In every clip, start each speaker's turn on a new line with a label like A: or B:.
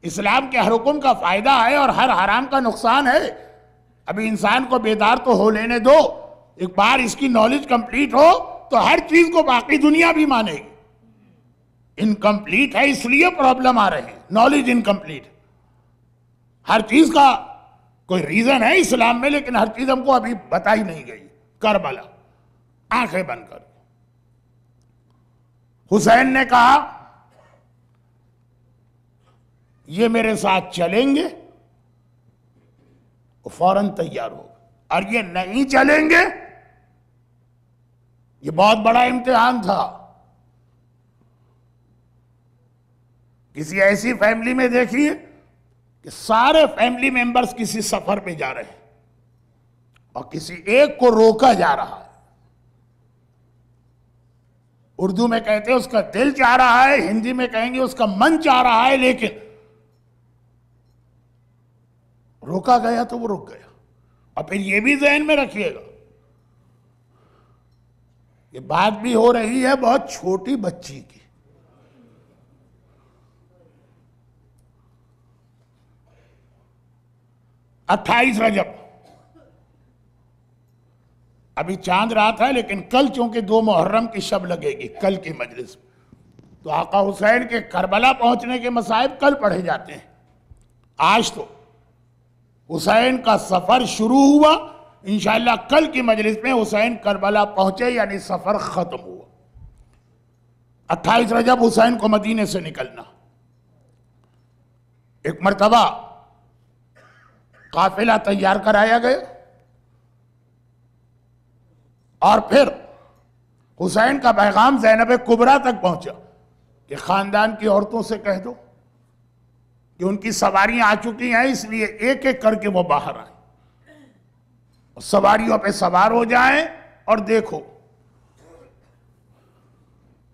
A: اسلام کے ہر حکم کا فائدہ ہے اور ہر حرام کا نقصان ہے. ابھی انسان کو بیدار تو ہو لینے دو. ایک بار اس کی نالج کمپلیٹ ہو تو ہر چیز کو باقی دنیا بھی مانے گی. انکمپلیٹ ہے اس لیے پرابلم آ رہے ہیں. Knowledge incomplete. ہر چیز کا کوئی ریزن ہے اسلام میں لیکن ہر چیز ہم کو ابھی بتائی نہیں گئی. کربلا آنکھیں بند کر. حسین نے کہا یہ میرے ساتھ چلیں گے، وہ فوراً تیار ہو. اور یہ نہیں چلیں گے، یہ بہت بڑا امتحان تھا. کسی ایسی فیملی میں دیکھیے کہ سارے فیملی ممبرز کسی سفر پہ جا رہے ہیں اور کسی ایک کو روکا جا رہا ہے. اردو میں کہتے ہیں اس کا دل چاہ رہا ہے، ہندی میں کہیں گے اس کا من چاہ رہا ہے، لیکن روکا گیا تو وہ رک گیا. اور پھر یہ بھی ذہن میں رکھیے گا، یہ بات بھی ہو رہی ہے بہت چھوٹی بچی کی. اٹھائیس رجب، ابھی چاند رات ہے لیکن کل چونکہ 2 محرم کی شب لگے گی کل کی مجلس میں، تو آقا حسین کے کربلا پہنچنے کے مصائب کل پڑھے جاتے ہیں. آج تو حسین کا سفر شروع ہوا، انشاءاللہ کل کی مجلس میں حسین کربلا پہنچے یعنی سفر ختم ہوا. 28 رجب حسین کو مدینے سے نکلنا. ایک مرتبہ قافلہ تیار کرایا گیا اور پھر حسین کا پیغام زینب کبریٰ تک پہنچا کہ خاندان کی عورتوں سے کہہ دو کہ ان کی سواریاں آ چکی ہیں، اس لیے ایک ایک کر کے وہ باہر آئیں اور سواریوں پہ سوار ہو جائیں. اور دیکھو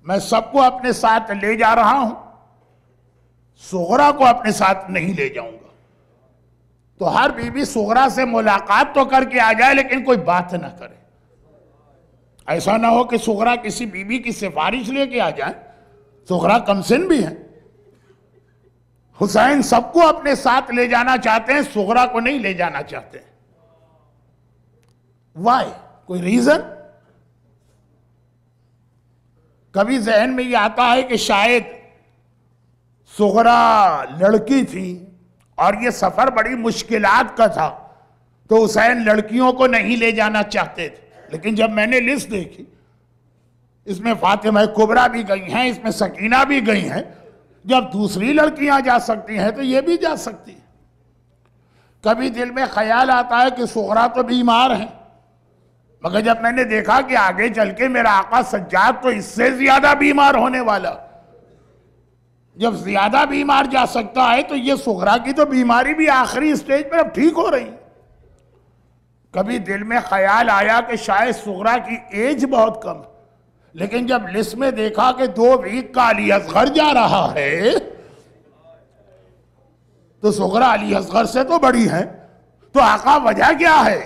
A: میں سب کو اپنے ساتھ لے جا رہا ہوں، صغرا کو اپنے ساتھ نہیں لے جاؤں گا. تو ہر بی بی صغرا سے ملاقات تو کر کے آ جائے لیکن کوئی بات نہ کرے. ایسا نہ ہو کہ صغرا کسی بی بی کی سفارش لے کے آ جائیں. صغرا کم سن بھی ہیں. حسین سب کو اپنے ساتھ لے جانا چاہتے ہیں، صغرا کو نہیں لے جانا چاہتے ہیں. وائی؟ کوئی ریزن؟ کبھی ذہن میں یہ آتا ہے کہ شاید صغرا لڑکی تھی اور یہ سفر بڑی مشکلات کا تھا تو حسین لڑکیوں کو نہیں لے جانا چاہتے تھے. لیکن جب میں نے لسٹ دیکھی اس میں فاطمہ کبریٰ بھی گئی ہیں، اس میں سکینہ بھی گئی ہیں. جب دوسری لڑکیاں جا سکتی ہیں تو یہ بھی جا سکتی ہیں. کبھی دل میں خیال آتا ہے کہ صغرا تو بیمار ہیں، مگر جب میں نے دیکھا کہ آگے چل کے میرا آقا سجاد تو اس سے زیادہ بیمار ہونے والا، جب زیادہ بیمار جا سکتا ہے تو یہ صغرا کی تو بیماری بھی آخری اسٹیج پر اب ٹھیک ہو رہی. کبھی دل میں خیال آیا کہ شاید صغرا کی ایج بہت کم، لیکن جب لسٹ میں دیکھا کہ 2 ویک کا علی اصغر جا رہا ہے تو صغرا علی اصغر سے تو بڑی ہے. تو آقا وجہ کیا ہے؟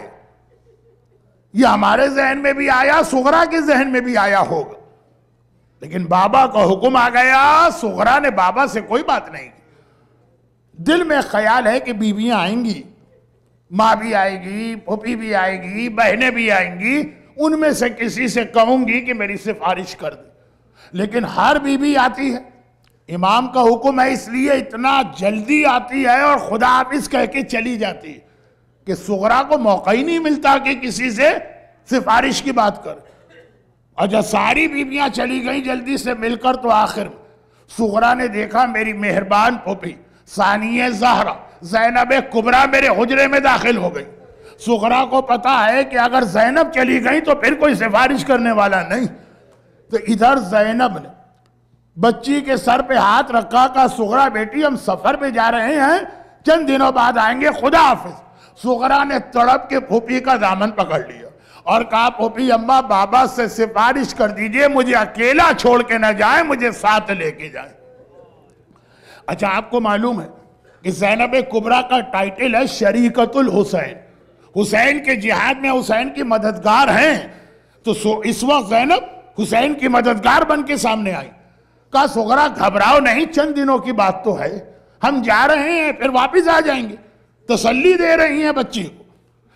A: یہ ہمارے ذہن میں بھی آیا، صغرا کے ذہن میں بھی آیا ہوگا، لیکن بابا کا حکم آ گیا. صغرا نے بابا سے کوئی بات نہیں کی. دل میں خیال ہے کہ بیویاں آئیں گی، ماں بھی آئے گی، پھوپھی بھی آئے گی، بہنیں بھی آئیں گی، ان میں سے کسی سے کہوں گی کہ میری سفارش کر دے. لیکن ہر بیوی آتی ہے، امام کا حکم ہے اس لیے اتنا جلدی آتی ہے اور خدا حافظ کہہ کے چلی جاتی ہے کہ صغرا کو موقع ہی نہیں ملتا کہ کسی سے سفارش کی بات کر. اور جب ساری بیویاں چلی گئیں جلدی سے مل کر تو آخر صغرا نے دیکھا میری مہربان پھوپھی ثانیہ زہرا زینب کبریٰ میرے حجرے میں داخل ہو گئی. صغرا کو پتا ہے کہ اگر زینب چلی گئی تو پھر کوئی سفارش کرنے والا نہیں. تو ادھر زینب نے بچی کے سر پہ ہاتھ رکھا، کہا صغرا بیٹی ہم سفر پہ جا رہے ہیں، چند دنوں بعد آئیں گے، خدا حافظ. صغرا نے تڑپ کے پھوپھی کا دامن پکڑ لیا اور کہا پھوپھی اماں بابا سے سفارش کر دیجئے، مجھے اکیلا چھوڑ کے نہ جائیں، مجھے ساتھ لے کے جائیں. اچھا آپ کو معلوم ہے کہ زینب کبریٰ کا ٹائٹل ہے شریکت الحسین. حسین کے جہاد میں حسین کی مددگار ہیں. تو اس وقت زینب حسین کی مددگار بن کے سامنے آئی. کہا صغرا گھبراؤ نہیں، چند دنوں کی بات تو ہے، ہم جا رہے ہیں پھر واپس آ جائیں گے، تسلی دے رہی ہیں بچی کو۔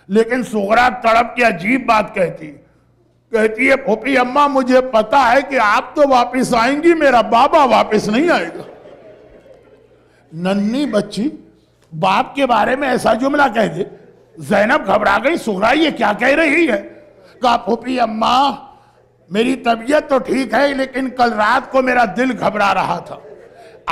A: لیکن صغرا تڑپ کے عجیب بات کہتی ہے پھوپھی اماں مجھے پتا ہے کہ آپ تو واپس آئیں گی، میرا بابا واپس نہیں آئے گا۔ ننھی بچی باپ کے بارے میں ایسا جملہ کہہ دے، زینب گھبرا گئی، صغرا یہ کیا کہہ رہی ہے؟ کہا پھوپھی اماں میری طبیعت تو ٹھیک ہے لیکن کل رات کو میرا دل گھبرا رہا تھا،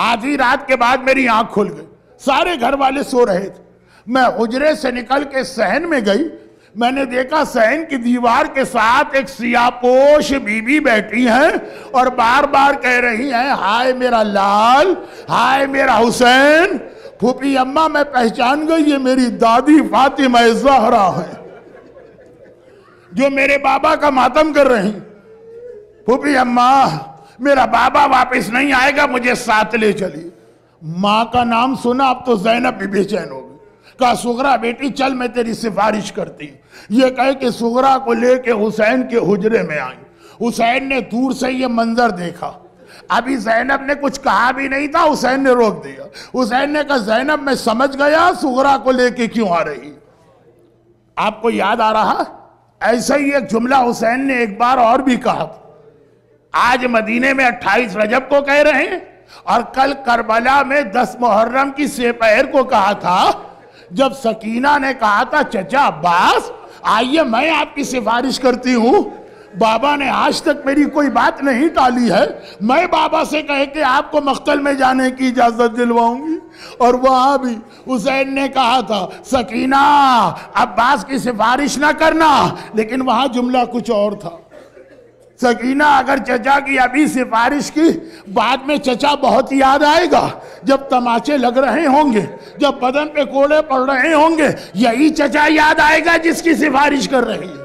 A: آدھی رات کے بعد میری آنکھ کھل گئی، سارے گھر والے سو رہے تھے، میں حجرے سے نکل کے صحن میں گئی، میں نے دیکھا صحن کی دیوار کے ساتھ ایک سیاہ پوش بی بی بیٹھی ہیں اور بار بار کہہ رہی ہیں ہائے میرا لال، ہائے میرا حسین۔ پھوپھی اماں میں پہچان گئی یہ میری دادی فاطمہ زہرا ہے جو میرے بابا کا ماتم کر رہی۔ پھوپھی اماں میرا بابا واپس نہیں آئے گا، مجھے ساتھ لے چلی۔ ماں کا نام سنا اب تو زینب بھی بے چین ہو گئی۔ کہا صغرا بیٹی چل میں تیری سفارش کرتی۔ یہ کہے کہ صغرا کو لے کے حسین کے حجرے میں آئی۔ حسین نے دور سے یہ منظر دیکھا، ابھی زینب نے کچھ کہا بھی نہیں تھا، حسین نے روک دیا۔ حسین نے کہا زینب میں سمجھ گیا صغرا کو لے کے کیوں آ رہی۔ آپ کو یاد آ رہا ایسا ہی ایک جملہ حسین نے ایک بار اور بھی کہا، آج مدینے میں 28 رجب کو کہہ رہے ہیں اور کل کربلا میں 10 محرم کی سپہر کو کہا تھا، جب سکینہ نے کہا تھا چچا عباس آئیے میں آپ کی سفارش کرتی ہوں، بابا نے آج تک میری کوئی بات نہیں ٹالی ہے، میں بابا سے کہے کہ آپ کو مقتل میں جانے کی اجازت دلواؤں گی۔ اور وہاں بھی حسین نے کہا تھا سکینہ عباس کی سفارش نہ کرنا، لیکن وہاں جملہ کچھ اور تھا، سکینہ اگر چچا کی ابھی سفارش کی بعد میں چچا بہت یاد آئے گا، جب تماچے لگ رہے ہوں گے، جب بدن پہ کوڑے پڑ رہے ہوں گے، یہی چچا یاد آئے گا جس کی سفارش کر رہی ہے۔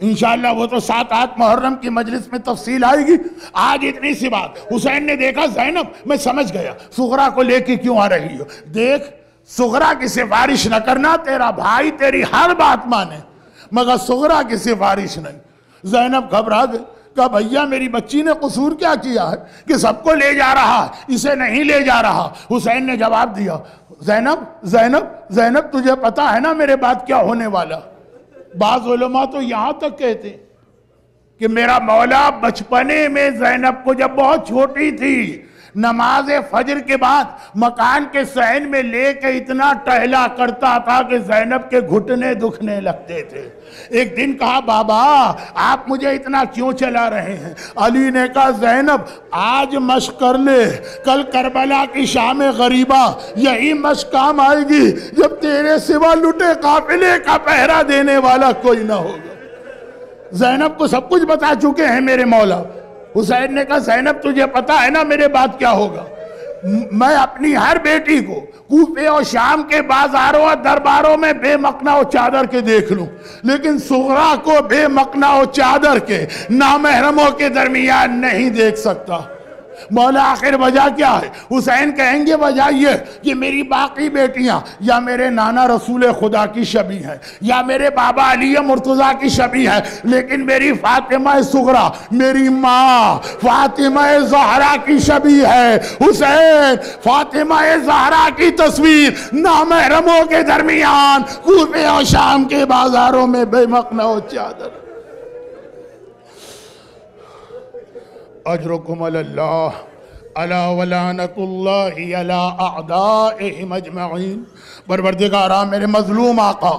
A: انشاءاللہ وہ تو 7-8 محرم کی مجلس میں تفصیل آئے گی، آج اتنی سی بات۔ حسین نے دیکھا زینب میں سمجھ گیا صغرا کو لے کے کیوں آ رہی ہو، دیکھ صغرا کی سفارش نہ کرنا، تیرا بھائی تیری ہر بات مانے مگر صغرا کی سفارش نہیں۔ زینب گھبرا گئی، کہا بھیا میری بچی نے قصور کیا کیا ہے کہ سب کو لے جا رہا ہے، اسے نہیں لے جا رہا۔ حسین نے جواب دیا زینب تجھے پتا ہے نا میرے بعد کیا ہونے والا۔ بعض علماء تو یہاں تک کہتے ہیں کہ میرا مولا بچپنے میں زینب کو جب بہت چھوٹی تھی نماز فجر کے بعد مکان کے صحن میں لے کے اتنا ٹہلا کرتا تھا کہ زینب کے گھٹنے دکھنے لگتے تھے۔ ایک دن کہا بابا آپ مجھے اتنا کیوں چلا رہے ہیں؟ علی نے کہا زینب آج مشق کر لے، کل کربلا کی شام غریبہ یہی مشق کام آئے گی جب تیرے سوا لٹے قافلے کا پہرا دینے والا کوئی نہ ہوگا۔ زینب کو سب کچھ بتا چکے ہیں میرے مولا۔ حسین نے کہا زینب تجھے پتا ہے نا میرے بعد کیا ہوگا، میں اپنی ہر بیٹی کو کوفے اور شام کے بازاروں اور درباروں میں بے مقنا و چادر کے دیکھ لوں، لیکن صغرا کو بے مقنا و چادر کے نامحرموں کے درمیان نہیں دیکھ سکتا۔ مولا آخر وجہ کیا ہے؟ حسین کہیں گے وجہ یہ کہ میری باقی بیٹیاں یا میرے نانا رسول خدا کی شبیہ ہیں یا میرے بابا علی مرتضیٰ کی شبیہ ہیں، لیکن میری فاطمہ صغرا میری ماں فاطمہ زہرا کی شبیہ ہے۔ حسین فاطمہ زہرا کی تصویر نامحرموں کے درمیان کوفے اور شام کے بازاروں میں بے مقنا و چادر۔ اجرکم علی اللہ الا ولعنت اللہ علی اعدائہم اجمعین۔ پروردگارا میرے مظلوم آقا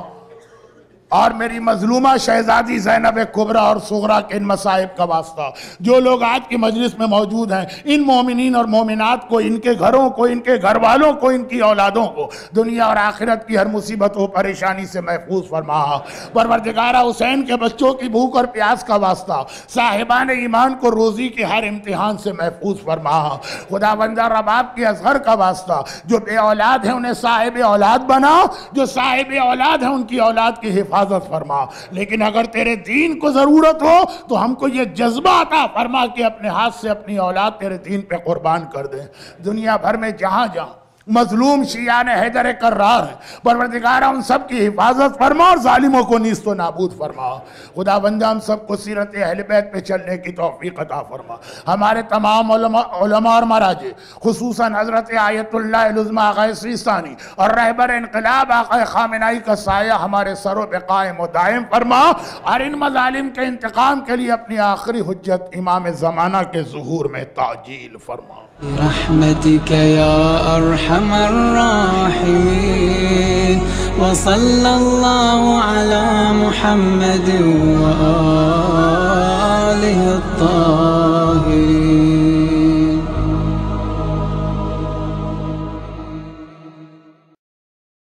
A: اور میری مظلومہ شہزادی زینب کبریٰ اور صغرا کے ان مصائب کا واسطہ جو لوگ آج کی مجلس میں موجود ہیں، ان مومنین اور مومنات کو، ان کے گھروں کو، ان کے گھر والوں کو، ان کی اولادوں کو دنیا اور آخرت کی ہر مصیبت و پریشانی سے محفوظ فرما۔ پروردگارہ حسین کے بچوں کی بھوک اور پیاس کا واسطہ صاحبان ایمان کو روزی کے ہر امتحان سے محفوظ فرما۔ خداوندہ رباب کے اصغر کا واسطہ جو بے اولاد ہیں انہیں صاحب اولاد بنا، جو صاحب اولاد ہیں ان کی اولاد کی حفاظت فرما۔ لیکن اگر تیرے دین کو ضرورت ہو تو ہم کو یہ جذبہ عطا فرما کہ اپنے ہاتھ سے اپنی اولاد تیرے دین پہ قربان کر دیں۔ دنیا بھر میں جہاں جہاں مظلوم شیعان حیدر کرار ہیں، پروردگارہ ان سب کی حفاظت فرما اور ظالموں کو نیست و نابود فرما۔ خدا بندہ ہم سب کو سیرت اہل بیت پہ چلنے کی توفیق عطا فرما۔ ہمارے تمام علماء اور مراجع خصوصاً حضرت آیت اللہ العظمیٰ آقا سیستانی اور رہبر انقلاب آقا خامنائی کا سایہ ہمارے سروں پہ قائم و دائم فرما، اور ان مظالم کے انتقام کے لیے اپنی آخری حجت امام زمانہ کے ظہور میں تعجیل فرما۔
B: برحمتك يا أرحم الراحمين، وصلى الله على محمد وآله الطاهرين.